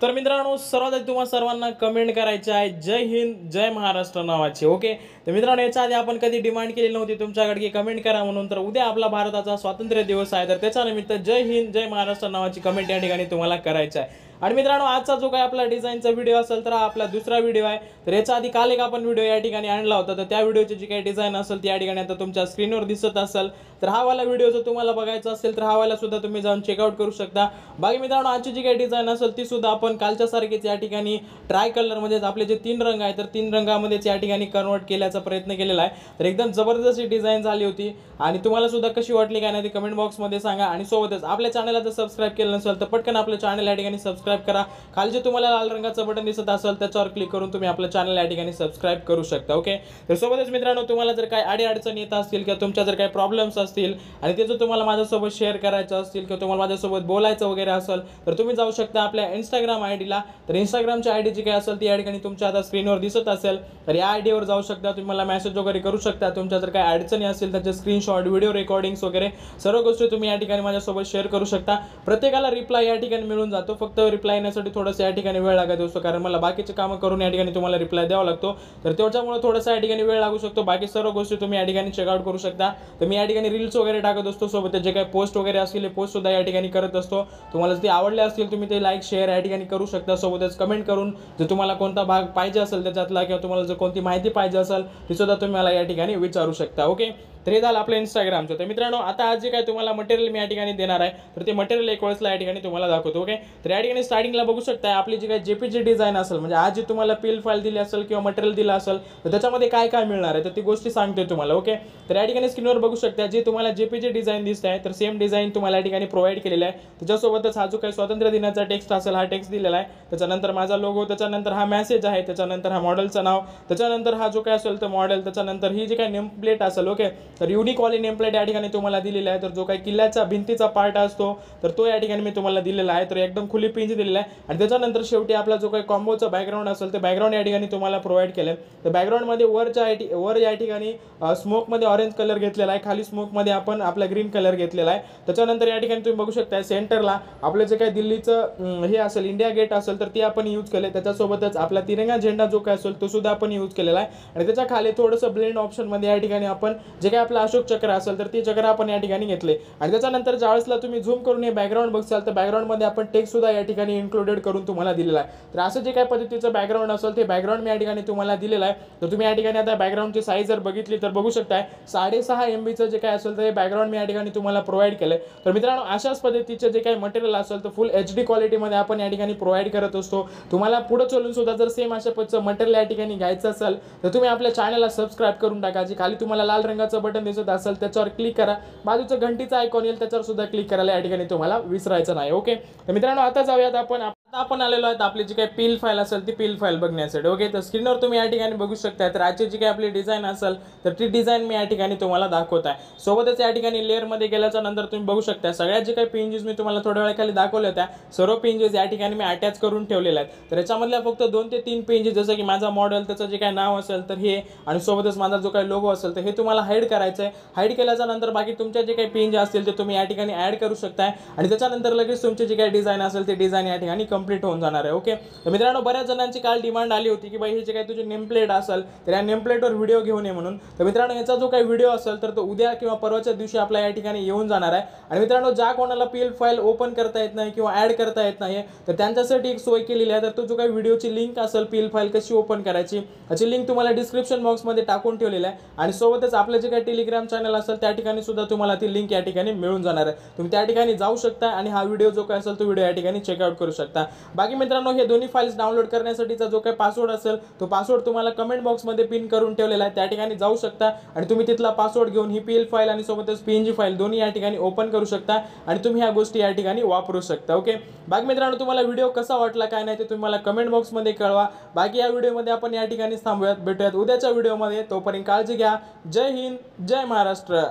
तर मित्रांनो, सर्वात आधी तुम्हा सर्वांना कमेंट करायची आहे जय हिंद जय महाराष्ट्र नावाची. ओके, तर मित्रांनो, याच्या आधी आपण कधी डिमांड केली नव्हती तुमच्याकडे की कमेंट करा म्हणून. तर उद्या आपला भारताचा स्वातंत्र्य दिवस आहे, तर त्याच्या निमित्त जय हिंद जय महाराष्ट्र नावाची कमेंट या ठिकाणी तुम्हाला करायची आहे. आणि मित्रांनो, आजचा जो काही आपला डिझाईनचा व्हिडिओ असेल तर हा आपला दुसरा व्हिडिओ आहे. तर याच्या आधी काल एक आपण व्हिडिओ या ठिकाणी आणला होता, तर त्या व्हिडिओची जी काही डिझाईन असेल ती या ठिकाणी आता तुमच्या स्क्रीनवर दिसत असेल. तर हा वाला व्हिडिओ जर तुम्हाला बघायचा असेल तर हा वाला सुद्धा तुम्ही जाऊन चेकआउट करू शकता. बाकी मित्रांनो, आजची जी काही डिझाईन असेल ती सुद्धा आपण कालच्या सारखीच या ठिकाणी ट्राय कलर मध्ये आपले जे 3 रंग आहेत तर 3 रंगामध्येच या ठिकाणी कन्वर्ट केल्याचा प्रयत्न केलेला आहे. तर एकदम जबरदस्त डिझाईन झाली होती आणि तुम्हाला सुद्धा कशी वाटली काय नाही ते कमेंट बॉक्स मध्ये सांगा. आणि सोबतच आपल्या चॅनलला जर सबस्क्राइब केलं नसेल तर पटकन आपल्या चॅनल या ठिकाणी सबस्क्राइब करा. खाली जे तुम्हाला लाल रंगाचं बटन दिसत असेल त्याच्यावर क्लिक करून तुम्ही आपल्या चॅनल या ठिकाणी सबस्क्राइब करू शकता. ओके, तर सोबतच मित्रांनो, तुम्हाला जर काही अडचणी येत असतील किंवा तुमच्या जर काही प्रॉब्लेम्स असतील आणि ते जर तुम्हाला माझ्यासोबत शेअर करायचं असतील किंवा तुम्हाला माझ्यासोबत बोलायचं वगैरे असेल तर तुम्ही जाऊ शकता आपल्या इंस्टाग्राम आयडीला. तर इंस्टाग्रामची आयडी जी काही असेल ती या ठिकाणी तुमच्या आता स्क्रीनवर दिसत असेल. तर या आयडीवर जाऊ शकता, तुम्ही मला मेसेज वगैरे करू शकता. तुमच्या जर काही अडचणी असतील त्याचे स्क्रीनशॉट, व्हिडिओ रेकॉर्डिंग्स वगैरे सर्व गोष्टी तुम्ही या ठिकाणी माझ्यासोबत शेअर करू शकता. प्रत्येकाला रिप्लाय या ठिकाणी मिळून जातो, फक्त रिप्लाय येण्यासाठी थोडंसं या ठिकाणी वेळ लागत असतो, कारण मला बाकीचे कामं करून या ठिकाणी तुम्हाला रिप्लाय द्यावा लागतो. तर त्याच्यामुळे थोडंसं या ठिकाणी वेळ लागू शकतो. बाकी सर्व गोष्टी तुम्ही या ठिकाणी चेकआउट करू शकता. तर मी या ठिकाणी रील्स वगैरे टाकत असतो, सोबत जे काही पोस्ट वगैरे असतील पोस्ट सुद्धा या ठिकाणी करत असतो. तुम्हाला जर ते आवडले असतील तुम्ही ते लाईक शेअर या ठिकाणी करू शकता. सोबतच कमेंट करून जर तुम्हाला कोणता भाग पाहिजे असेल त्याच्यातला किंवा तुम्हाला जर कोणती माहिती पाहिजे असेल ती सुद्धा तुम्ही मला या ठिकाणी विचारू शकता. ओके, तर हे झालं आपलं इंस्टाग्रामचं. तर मित्रांनो, आता आज जे काही तुम्हाला मटेरियल मी या ठिकाणी देणार आहे तर ते मटेरियल एक वेळेसला या ठिकाणी तुम्हाला दाखवतो. ओके, तर या ठिकाणी स्टार्टिंगला बघू शकता आपली जी काही जेपीजी डिझाईन असेल, म्हणजे आज जी तुम्हाला पील फाईल दिली असेल किंवा मटेरियल दिलं असेल तर त्याच्यामध्ये काय काय मिळणार आहे तर ती गोष्टी सांगतोय तुम्हाला. ओके, तर या ठिकाणी स्क्रीनवर बघू शकता जे तुम्हाला जेपीजी डिझाईन दिसत आहे तर सेम डिझाईन तुम्हाला या ठिकाणी प्रोव्हाइड केलेला आहे. त्याच्यासोबतच हा जो काही स्वातंत्र्य दिनाचा टेक्स्ट असेल हा टेक्स्ट दिलेला आहे. त्याच्यानंतर माझा लोगो, त्याच्यानंतर हा मेसेज आहे, त्याच्यानंतर हा मॉडेलचं नाव, त्याच्यानंतर हा जो काय असेल तर मॉडेल, त्याच्यानंतर ही जी काही नेम प्लेट असेल. ओके, तर युनिक वाली नेम प्लेट या ठिकाणी तुम्हाला दिलेला आहे. तर जो काही किल्ल्याचा भिंतीचा पार्ट असतो तर तो या ठिकाणी मी तुम्हाला दिलेला आहे. तर एकदम खुली पिंच दिलेला आहे. आणि त्याच्यानंतर शेवटी आपला जो काही कॉम्बोचा बॅकग्राऊंड असेल ते बॅकग्राऊंड या ठिकाणी तुम्हाला प्रोव्हाइड केलं. तर बॅकग्राऊंडमध्ये वर या ठिकाणी स्मोकमध्ये ऑरेंज कलर घेतलेला आहे, खाली स्मोकमध्ये आपण आपला ग्रीन कलर घेतलेला आहे. त्याच्यानंतर या ठिकाणी तुम्ही बघू शकता सेंटरला आपलं जे काही दिल्लीचं हे असेल इंडिया गेट असेल तर ते आपण यूज केले. त्याच्यासोबतच आपला तिरंगा झेंडा जो काय असेल तो सुद्धा आपण यूज केलेला आहे. आणि त्याच्या खाली थोडंसं ब्लेंड ऑप्शनमध्ये या ठिकाणी आपण जे काही आपलं अशोक चक्र असेल तर ते चक्र आपण या ठिकाणी घेतले. आणि त्याच्यानंतर ज्यावेळेसला तुम्ही झूम करून हे बॅकग्राऊंड बघसाल तर बॅकग्राऊंडमध्ये आपण टेक्स्ट सुद्धा या ठिकाणी इन्क्लुडेड करून तुम्हाला दिलेला आहे. तर असं जे काही पद्धतीचं बॅकग्राऊंड असेल ते बॅकग्राऊंड मी या ठिकाणी तुम्हाला दिलेलं आहे. तर तुम्ही या ठिकाणी आता बॅकग्राऊंडची साईज जर बघितली तर बघू शकताय 6.5 MB जे काय असेल तर हे बॅकग्राऊंड मी या ठिकाणी तुम्हाला प्रोव्हाइड केलंय. तर मित्रांनो, अशाच पद्धतीचे जे काही मटेरियल असेल तर फुल HD क्वालिटीमध्ये आपण या ठिकाणी प्रोव्हाइड करत असतो. तुम्हाला पुढे चलून सुद्धा जर सेम अशा पद्धतीचं मटेरियल या ठिकाणी घ्यायचं असेल तर तुम्ही आपल्या चॅनलला सबस्क्राइब करून टाका. जे खाली तुम्हाला लाल रंगाचं बटन दिसत असेल त्याच्यावर क्लिक करा. बाजूचं घंटीचा आयकॉन येईल त्याच्यावर सुद्धा क्लिक करायला या ठिकाणी तुम्हाला विसरायचं नाही. ओके, तर मित्रांनो, आता जाऊयात आपण आलेलो आहेत आपली जी काही पील फाईल असेल ती पील फाईल बघण्यासाठी. ओके, तर स्क्रीनवर तुम्ही या ठिकाणी बघू शकता. तर आजची जी काही आपली डिझाईन असेल तर ती डिझाईन मी या ठिकाणी तुम्हाला दाखवत आहे. सोबतच या ठिकाणी लेअरमध्ये गेल्याच्या नंतर तुम्ही बघू शकता सगळ्या जे काही पेजेस मी तुम्हाला थोड्या वेळाखाली दाखवल्या होत्या सर्व पेजेस या ठिकाणी मी अटॅच करून ठेवलेले आहेत. तर याच्यामधल्या फक्त 2 ते 3 पेजेस जसं की माझा मॉडेल, त्याचं जे काही नाव असेल तर हे, आणि सोबतच माझा जो काही लोगो असेल तर हे तुम्हाला हाईड करायचं आहे. हाईड केल्याच्या नंतर बाकी तुमच्या जे काही पेज असतील ते तुम्ही या ठिकाणी ऍड करू शकताय. आणि त्याच्यानंतर लगेच तुमची जी काही डिझाईन असेल ते डिझाईन या ठिकाणी कंप्लीट होऊन जाणार आहे. ओके, तर मित्रांनो, बऱ्याच जणांची काल डिमांड आली होती की बाई हे जे काही तुझी नेम प्लेट असेल तर या नेम प्लेटवर व्हिडिओ घेऊन ये म्हणून. तर मित्रांनो, याचा जो काही व्हिडिओ असेल तर तो उद्या किंवा परवाच्या दिवशी आपल्या या ठिकाणी येऊन जाणार आहे. आणि मित्रांनो, ज्या कोणाला पील फाईल ओपन करता येत नाही किंवा ऍड करता येत नाही तर त्यांच्यासाठी एक सोय केलेली आहे. तर तो जो काही व्हिडिओची लिंक असेल पील फाईल कशी ओपन करायची याची लिंक तुम्हाला डिस्क्रिप्शन बॉक्समध्ये टाकून ठेवलेली आहे. आणि सोबतच आपलं जे काही टेलिग्राम चॅनल असेल त्या ठिकाणी सुद्धा तुम्हाला ती लिंक या ठिकाणी मिळून जाणार आहे. तुम्ही त्या ठिकाणी जाऊ शकता आणि हा व्हिडिओ जो काय असेल तो व्हिडिओ या ठिकाणी चेकआउट करू शकता. बाकी मित्रांनो, हे दोन्ही फाईल्स डाउनलोड करण्यासाठीचा जो काही पासवर्ड असेल तो पासवर्ड तुम्हाला कमेंट बॉक्समध्ये पिन करून ठेवलेला आहे. त्या ठिकाणी जाऊ शकता आणि तुम्ही तिथला पासवर्ड घेऊन ही पीएल फाईल आणि सोबतच पीएनजी फाईल दोन्ही या ठिकाणी ओपन करू शकता आणि तुम्ही ह्या गोष्टी या ठिकाणी वापरू शकता. ओके, बाकी मित्रांनो, तुम्हाला व्हिडिओ कसा वाटला काय नाही ते तुम्ही मला कमेंट बॉक्समध्ये कळवा. बाकी या व्हिडिओमध्ये आपण या ठिकाणी थांबूयात. भेटूयात उद्याच्या व्हिडिओमध्ये. तोपर्यंत काळजी घ्या. जय हिंद जय महाराष्ट्र.